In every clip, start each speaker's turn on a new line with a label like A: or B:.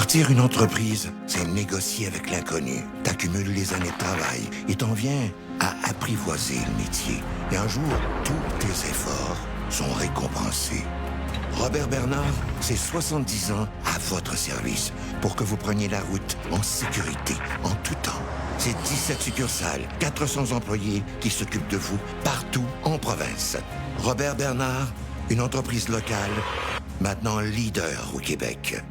A: Partir une entreprise, c'est négocier avec l'inconnu. T'accumules les années de travail et t'en viens à apprivoiser le métier. Et un jour, tous tes efforts sont récompensés. Robert Bernard, c'est 70 ans à votre service pour que vous preniez la route en sécurité, en tout temps. C'est 17 succursales, 400 employés qui s'occupent de vous partout en province. Robert Bernard, une entreprise locale, maintenant leader au Québec.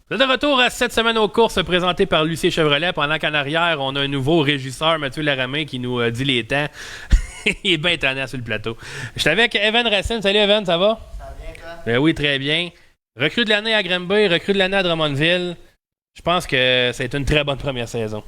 B: De retour à cette semaine aux courses présentée par Lucie Chevrolet. Pendant qu'en arrière, on a un nouveau régisseur, Mathieu Laramé, qui nous dit les temps. Il est bien tannant sur le plateau. J'étais avec Evan Racine. Salut Evan, ça va?
C: Ça va bien, toi?
B: Ben oui, très bien. Recrue de l'année à Granby, recrue de l'année à Drummondville. Je pense que ça a été une très bonne première saison.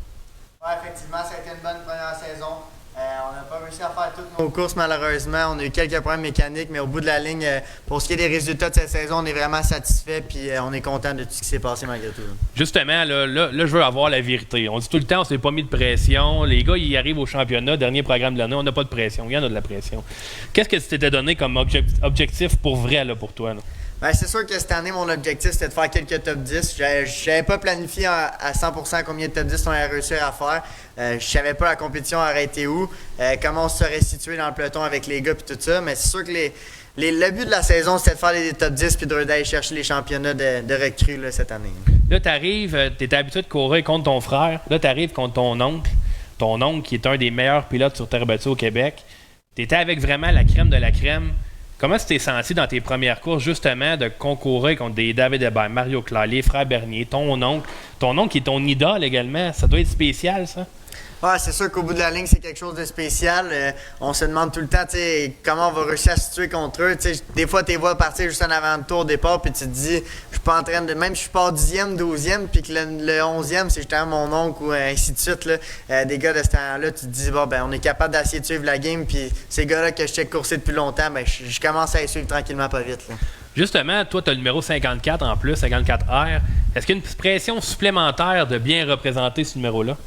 C: Oui, effectivement, ça a été une bonne première saison. On n'a pas réussi à faire toutes nos courses, malheureusement. On a eu quelques problèmes mécaniques, mais au bout de la ligne, pour ce qui est des résultats de cette saison, on est vraiment satisfait puis on est content de tout ce qui s'est passé malgré tout.
B: Justement, là, je veux avoir la vérité. On dit tout le temps, on s'est pas mis de pression. Les gars, ils arrivent au championnat, dernier programme de l'année, on n'a pas de pression. Il y en a de la pression. Qu'est-ce que tu t'étais donné comme objectif pour vrai, là, pour toi? Là?
C: Ben, c'est sûr que cette année, mon objectif, c'était de faire quelques top 10. Je n'avais pas planifié à 100% combien de top 10 on allait réussir à faire. Je ne savais pas la compétition arrêtait où, comment on se serait situé dans le peloton avec les gars et tout ça. Mais c'est sûr que le but de la saison, c'était de faire les top 10 puis d'aller chercher les championnats de recrues là, cette année.
B: Là, tu arrives, tu étais habitué de courir contre ton frère. Là, tu arrives contre ton oncle. Ton oncle qui est un des meilleurs pilotes sur terre battue au Québec. Tu étais avec vraiment la crème de la crème. Comment tu t'es senti dans tes premières courses, justement, de concourir contre des David Hébert, Mario Claire, les frères Bernier, ton oncle qui est ton idole également? Ça doit être spécial, ça?
C: Ouais, c'est sûr qu'au bout de la ligne, c'est quelque chose de spécial. On se demande tout le temps comment on va réussir à se situer contre eux. Des fois, tu les vois partir juste en avant de tour au départ, puis tu te dis, je suis pas en train de. Même si je pars 10e, 12e, puis que le 11e, c'est justement mon oncle, ou ainsi de suite. Là. Des gars de ce temps-là, tu te dis, bon, ben, on est capable d'essayer de suivre la game, puis ces gars-là que je check courser depuis longtemps, ben, je commence à les suivre tranquillement, pas vite. Là.
B: Justement, toi, tu as le numéro 54 en plus, 54R. Est-ce qu'il y a une pression supplémentaire de bien représenter ce numéro-là?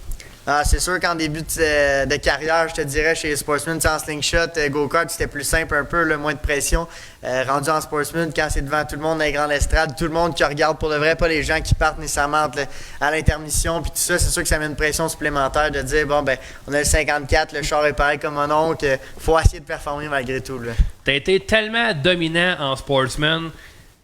C: Ah, c'est sûr qu'en début de carrière, je te dirais, chez Sportsman, en slingshot, go-kart, c'était plus simple un peu, moins de pression. Rendu en Sportsman, quand c'est devant tout le monde dans les grandes estrades, tout le monde qui regarde pour de vrai, pas les gens qui partent nécessairement à l'intermission, puis tout ça, c'est sûr que ça met une pression supplémentaire de dire, bon, ben, on a le 54, le char est pareil comme mon oncle, faut essayer de performer malgré tout.
B: Tu as été tellement dominant en Sportsman.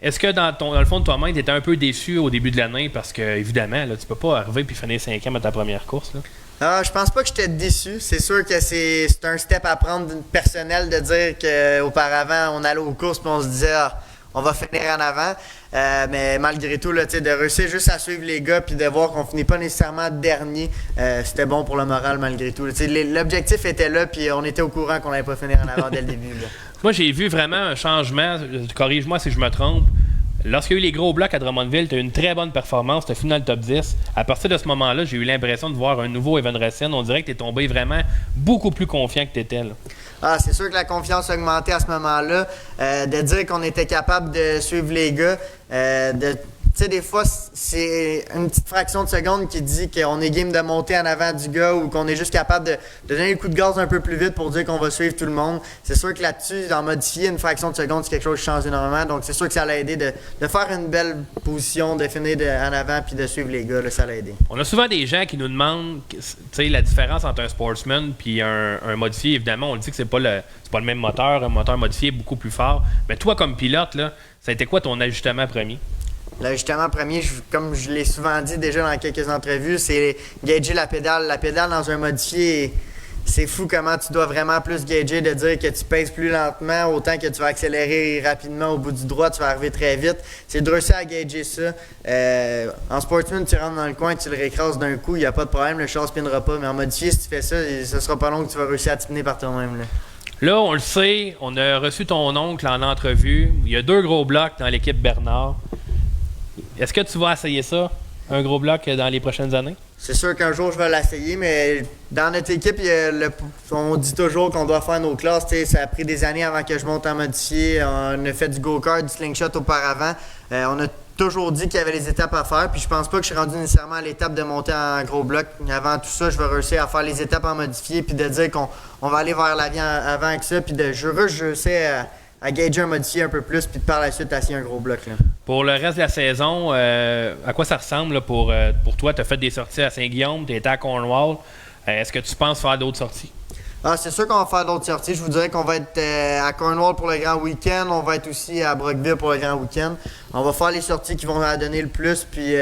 B: Est-ce que dans le fond de toi-même, tu étais un peu déçu au début de l'année parce que, évidemment, là, tu peux pas arriver et finir 5e à ta première course? Là?
C: Ah, je pense pas que j'étais déçu. C'est sûr que c'est un step à prendre personnel de dire qu'auparavant, on allait aux courses et on se disait on va finir en avant. Mais malgré tout, là, de réussir juste à suivre les gars puis de voir qu'on finit pas nécessairement dernier, c'était bon pour le moral malgré tout. L'objectif était là puis on était au courant qu'on n'allait pas finir en avant dès le début. Là.
B: Moi, j'ai vu vraiment un changement. Corrige-moi si je me trompe. Lorsqu'il y a eu les gros blocs à Drummondville, tu as eu une très bonne performance, tu as fini dans le top 10. À partir de ce moment-là, j'ai eu l'impression de voir un nouveau Evan Racine. On dirait que tu es tombé vraiment beaucoup plus confiant que tu étais. Là.
C: Ah, c'est sûr que la confiance a augmenté à ce moment-là. De dire qu'on était capable de suivre les gars, tu sais, des fois, c'est une petite fraction de seconde qui dit qu'on est game de monter en avant du gars ou qu'on est juste capable de donner le coup de gaz un peu plus vite pour dire qu'on va suivre tout le monde. C'est sûr que là-dessus, d'en modifier une fraction de seconde, c'est quelque chose qui change énormément. Donc, c'est sûr que ça l'a aidé de faire une belle position, de finir en avant puis de suivre les gars. Là, ça l'a aidé.
B: On a souvent des gens qui nous demandent la différence entre un sportsman et un modifié. Évidemment, on dit que c'est pas le même moteur. Un moteur modifié est beaucoup plus fort. Mais toi, comme pilote, là, ça a été quoi ton ajustement premier?
C: L'ajustement premier, comme je l'ai souvent dit déjà dans quelques entrevues, c'est gager la pédale. La pédale dans un modifié, c'est fou comment tu dois vraiment plus gager, de dire que tu pèses plus lentement, autant que tu vas accélérer rapidement au bout du droit, tu vas arriver très vite. C'est de réussir à gager ça. En Sportsman, tu rentres dans le coin, tu le récrases d'un coup, il n'y a pas de problème, le char ne spinera pas. Mais en modifié, si tu fais ça, ce sera pas long que tu vas réussir à te spinner par toi-même.
B: Là, on le sait, on a reçu ton oncle en entrevue. Il y a 2 gros blocs dans l'équipe Bernard. Est-ce que tu vas essayer ça, un gros bloc, dans les prochaines années?
C: C'est sûr qu'un jour, je vais l'essayer, mais dans notre équipe, on dit toujours qu'on doit faire nos classes. Ça a pris des années avant que je monte en modifié. On a fait du go-kart, du slingshot auparavant. On a toujours dit qu'il y avait les étapes à faire, puis je pense pas que je suis rendu nécessairement à l'étape de monter en gros bloc. Avant tout ça, je vais réussir à faire les étapes en modifié, puis de dire qu'on va aller vers l'avant avant avec ça, puis je sais à gager un modifié un peu plus, puis par la suite essayer un gros bloc. Là.
B: Pour le reste de la saison, à quoi ça ressemble là, pour toi? Tu as fait des sorties à Saint-Guillaume, tu étais à Cornwall. Est-ce que tu penses faire d'autres sorties?
C: C'est sûr qu'on va faire d'autres sorties. Je vous dirais qu'on va être à Cornwall pour le grand week-end. On va être aussi à Brockville pour le grand week-end. On va faire les sorties qui vont donner le plus. Puis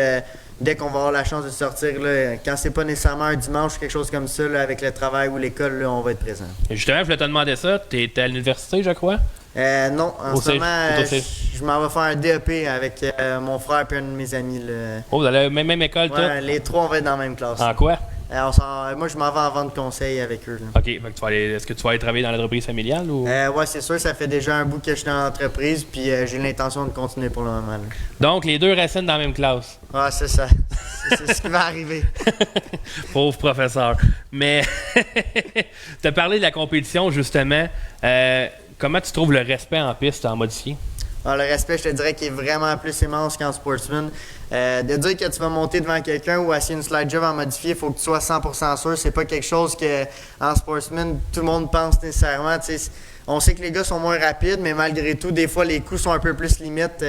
C: dès qu'on va avoir la chance de sortir, là, quand c'est pas nécessairement un dimanche ou quelque chose comme ça, là, avec le travail ou l'école, là, on va être présent.
B: Et justement, je voulais te demander ça. Tu étais à l'université, je crois?
C: Non, en ce moment, je m'en vais faire un DEP avec mon frère et un de mes amis. Là.
B: Oh, vous allez à la même école, toi?
C: Les trois, on va être dans la même classe.
B: En quoi?
C: Moi, je m'en vais en vente conseil avec eux. Là.
B: OK. Est-ce que tu vas aller travailler dans l'entreprise familiale? Ou...
C: ouais, c'est sûr. Ça fait déjà un bout que je suis dans l'entreprise, puis j'ai l'intention de continuer pour le moment. Là.
B: Donc, les deux racines dans la même classe?
C: Ouais, c'est ça. C'est ce qui va arriver.
B: Pauvre professeur. Mais, tu as parlé de la compétition, justement. Comment tu trouves le respect en piste en modifié?
C: Le respect, je te dirais qu'il est vraiment plus immense qu'en sportsman. De dire que tu vas monter devant quelqu'un ou essayer une slide job en modifié, il faut que tu sois 100% sûr. C'est pas quelque chose que en sportsman, tout le monde pense nécessairement. T'sais, on sait que les gars sont moins rapides, mais malgré tout, des fois, les coups sont un peu plus limites.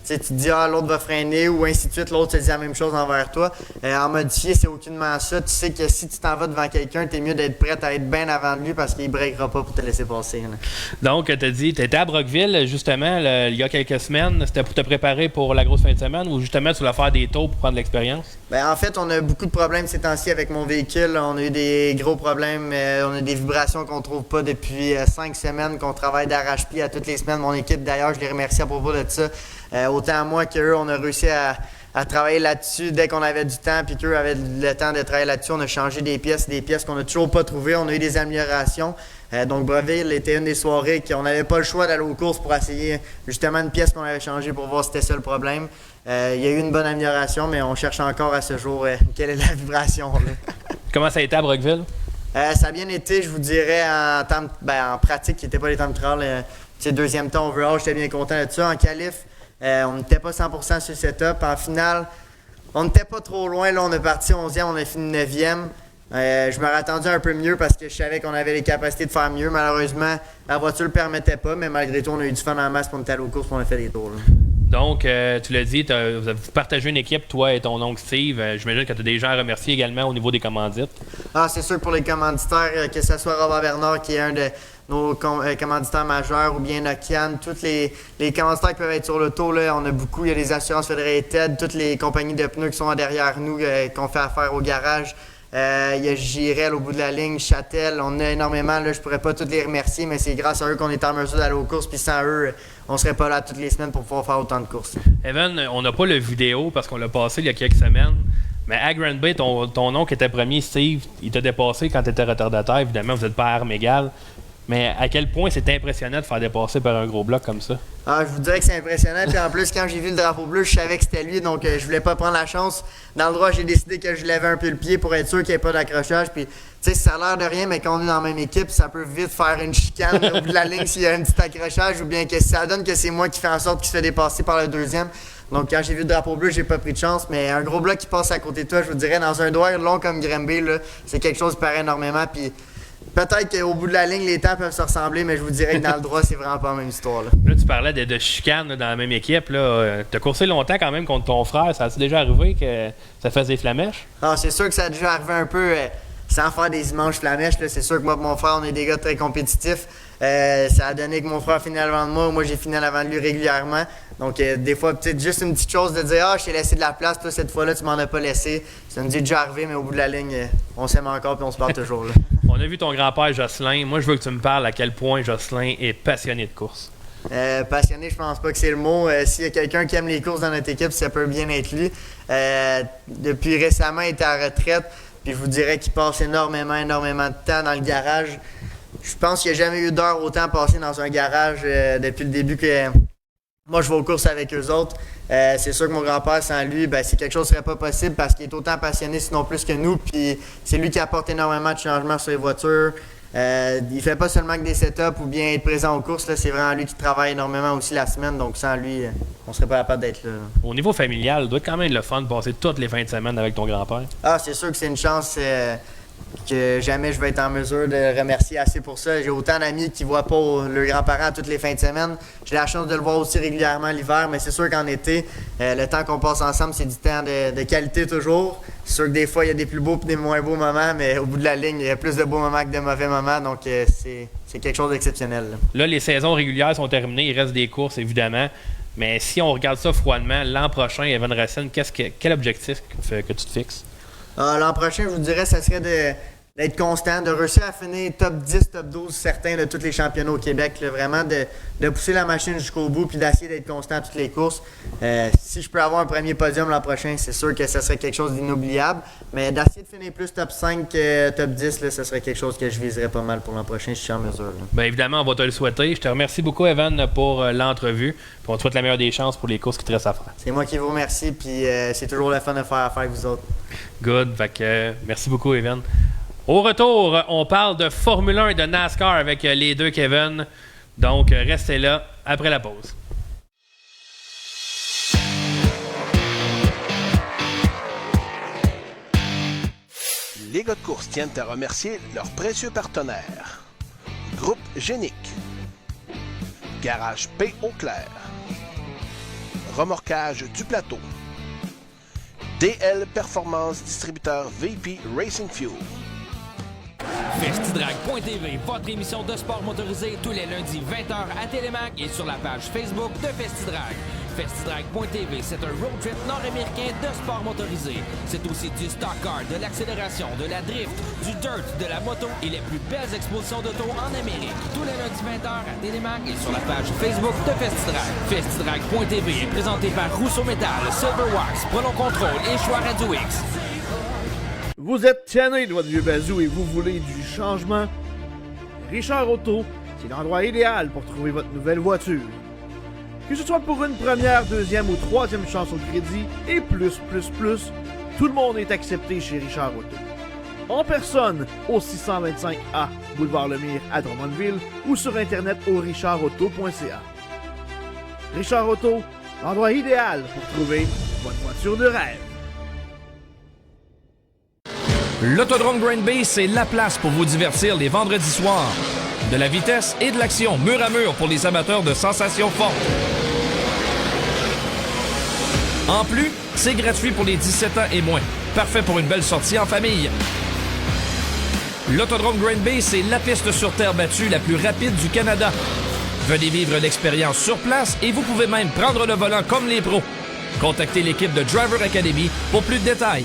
C: Tu te dis, l'autre va freiner ou ainsi de suite. L'autre te dit la même chose envers toi. En modifié, c'est aucunement ça. Tu sais que si tu t'en vas devant quelqu'un, t'es mieux d'être prêt à être bien avant de lui parce qu'il ne breakera pas pour te laisser passer. Là.
B: Donc, tu as dit, tu étais à Brockville, justement, il y a quelques semaines. C'était pour te préparer pour la grosse fin de semaine ou justement tu voulais faire des tours pour prendre l'expérience?
C: En fait, on a beaucoup de problèmes ces temps-ci avec mon véhicule. On a eu des gros problèmes. On a des vibrations qu'on ne trouve pas depuis 5 semaines, qu'on travaille d'arrache-pied à toutes les semaines. Mon équipe, d'ailleurs, je les remercie à propos de ça. Autant moi qu'eux, on a réussi à travailler là-dessus dès qu'on avait du temps, puis qu'eux avaient le temps de travailler là-dessus. On a changé des pièces qu'on n'a toujours pas trouvées. On a eu des améliorations. Donc, Brockville était une des soirées qu'on n'avait pas le choix d'aller aux courses pour essayer justement une pièce qu'on avait changée pour voir si c'était ça le problème. Il y a eu une bonne amélioration, mais on cherche encore à ce jour quelle est la vibration. Là.
B: Comment ça a été à Brockville?
C: Ça a bien été, je vous dirais, en pratique, qui n'était pas les temps de trail. Deuxième temps overall, j'étais bien content de ça. En qualif, on n'était pas 100% sur le setup. En finale, on n'était pas trop loin. Là, on est parti 11e, on a fini 9e. Je m'aurais attendu un peu mieux parce que je savais qu'on avait les capacités de faire mieux. Malheureusement, la voiture ne le permettait pas, mais malgré tout, on a eu du fun en masse pour on était allé aux courses et on a fait des tours. Là.
B: Donc, tu l'as dit, vous partagez une équipe, toi et ton oncle Steve. J'imagine que tu as des gens à remercier également au niveau des commandites.
C: C'est sûr pour les commanditaires, que ce soit Robert Bernard qui est un de nos commanditaires majeurs ou bien Nokian, tous les commanditaires qui peuvent être sur le tour, là, on a beaucoup. Il y a les assurances Federated, toutes les compagnies de pneus qui sont derrière nous, qu'on fait affaire au garage. Il y a JRL au bout de la ligne, Châtel, on a énormément, là, je pourrais pas tous les remercier, mais c'est grâce à eux qu'on est en mesure d'aller aux courses, puis sans eux, on serait pas là toutes les semaines pour pouvoir faire autant de courses.
B: Evan, on n'a pas le vidéo parce qu'on l'a passé il y a quelques semaines, mais à Grand Bay, ton oncle était premier, Steve, il t'a dépassé quand tu étais retardataire, évidemment, vous n'êtes pas à armes égales. Mais à quel point c'est impressionnant de faire dépasser par un gros bloc comme ça?
C: Je vous dirais que c'est impressionnant. Puis en plus, quand j'ai vu le drapeau bleu, je savais que c'était lui. Donc, je voulais pas prendre la chance. Dans le droit, j'ai décidé que je levais un peu le pied pour être sûr qu'il n'y ait pas d'accrochage. Puis, tu sais, ça a l'air de rien, mais quand on est dans la même équipe, ça peut vite faire une chicane au bout de la ligne s'il y a un petit accrochage ou bien que ça donne que c'est moi qui fais en sorte qu'il se fait dépasser par le deuxième. Donc, quand j'ai vu le drapeau bleu, j'ai pas pris de chance. Mais un gros bloc qui passe à côté de toi, je vous dirais, dans un doigt long comme Granby, là, c'est quelque chose qui paraît énormément. Puis, peut-être qu'au bout de la ligne, les temps peuvent se ressembler, mais je vous dirais que dans le droit, c'est vraiment pas la même histoire. Là,
B: tu parlais de chicane là, dans la même équipe. Tu as coursé longtemps quand même contre ton frère. Ça a-tu déjà arrivé que ça fasse des flamèches?
C: C'est sûr que ça a déjà arrivé un peu sans faire des immenses flamèches. Là. C'est sûr que moi et mon frère, on est des gars très compétitifs. Ça a donné que mon frère finit avant de moi j'ai fini avant de lui régulièrement. Donc, des fois, peut-être juste une petite chose de dire « je t'ai laissé de la place, toi, cette fois-là, tu m'en as pas laissé. » Ça me dit déjà arrivé, mais au bout de la ligne, on s'aime encore puis on se parle toujours. Là.
B: On a vu ton grand-père Jocelyn. Moi, je veux que tu me parles à quel point Jocelyn est passionné de course.
C: Passionné, je pense pas que c'est le mot. S'il y a quelqu'un qui aime les courses dans notre équipe, ça peut bien être lui. Depuis récemment, il était à la retraite, puis je vous dirais qu'il passe énormément de temps dans le garage. Je pense qu'il n'y a jamais eu d'heure autant passé dans un garage depuis le début que moi je vais aux courses avec eux autres. C'est sûr que mon grand-père, sans lui, c'est quelque chose qui ne serait pas possible parce qu'il est autant passionné, sinon plus que nous. Puis c'est lui qui apporte énormément de changements sur les voitures. Il fait pas seulement que des setups ou bien être présent aux courses. Là, c'est vraiment lui qui travaille énormément aussi la semaine. Donc sans lui, on serait pas capable d'être là.
B: Au niveau familial, il doit quand même être le fun de passer toutes les fins de semaine avec ton grand-père.
C: Ah, c'est sûr que c'est une chance que jamais je vais être en mesure de le remercier assez pour ça. J'ai autant d'amis qui voient pas leurs grands-parents toutes les fins de semaine. J'ai la chance de le voir aussi régulièrement l'hiver, mais c'est sûr qu'en été, le temps qu'on passe ensemble, c'est du temps de qualité toujours. C'est sûr que des fois, il y a des plus beaux et des moins beaux moments, mais au bout de la ligne, il y a plus de beaux moments que de mauvais moments, donc c'est quelque chose d'exceptionnel.
B: Là, les saisons régulières sont terminées, il reste des courses, évidemment. Mais si on regarde ça froidement, l'an prochain, Evan Racine, quel objectif que tu te fixes?
C: L'an prochain, je vous dirais, ça serait d'être constant, de réussir à finir top 10, top 12 certains de tous les championnats au Québec. Là, vraiment de pousser la machine jusqu'au bout puis d'essayer d'être constant à toutes les courses. Si je peux avoir un premier podium l'an prochain, c'est sûr que ça serait quelque chose d'inoubliable. Mais d'essayer de finir plus top 5 que top 10, là, ça serait quelque chose que je viserais pas mal pour l'an prochain si je suis en mesure.
B: Bien évidemment, on va te le souhaiter. Je te remercie beaucoup, Evan, pour l'entrevue. Puis on te souhaite la meilleure des chances pour les courses qui te restent à faire.
C: C'est moi qui vous remercie, puis c'est toujours le fun de faire affaire avec vous autres.
B: Good. Fait que, merci beaucoup, Evan. Au retour, on parle de Formule 1 et de NASCAR avec les deux Kevin. Donc, restez là après la pause.
D: Les gars de course tiennent à remercier leurs précieux partenaires. Groupe Génique, Garage P. Auclair, Remorquage du Plateau, DL Performance Distributeur VP Racing Fuel.
E: Festidrag.tv, votre émission de sport motorisé tous les lundis 20h à Télémac et sur la page Facebook de Festidrag. Festidrag.tv, c'est un road trip nord-américain de sport motorisé. C'est aussi du stock car, de l'accélération, de la drift, du dirt, de la moto et les plus belles expositions d'auto en Amérique. Tous les lundis 20h à Télémac et sur la page Facebook de Festidrag. Festidrag.tv est présenté par Rousseau Metal, Silverwax, Prolon Control et Choix Radio X.
F: Vous êtes tanné de votre vieux bazou et vous voulez du changement? Richard Auto, c'est l'endroit idéal pour trouver votre nouvelle voiture. Que ce soit pour une première, deuxième ou troisième chance au crédit et plus, tout le monde est accepté chez Richard Auto. En personne, au 625A Boulevard Lemire à Drummondville ou sur Internet au richardauto.ca. Richard Auto, l'endroit idéal pour trouver votre voiture de rêve.
G: L'Autodrome Green Bay, c'est la place pour vous divertir les vendredis soirs. De la vitesse et de l'action, mur à mur pour les amateurs de sensations fortes. En plus, c'est gratuit pour les 17 ans et moins. Parfait pour une belle sortie en famille. L'Autodrome Green Bay, c'est la piste sur terre battue la plus rapide du Canada. Venez vivre l'expérience sur place et vous pouvez même prendre le volant comme les pros. Contactez l'équipe de Driver Academy pour plus de détails.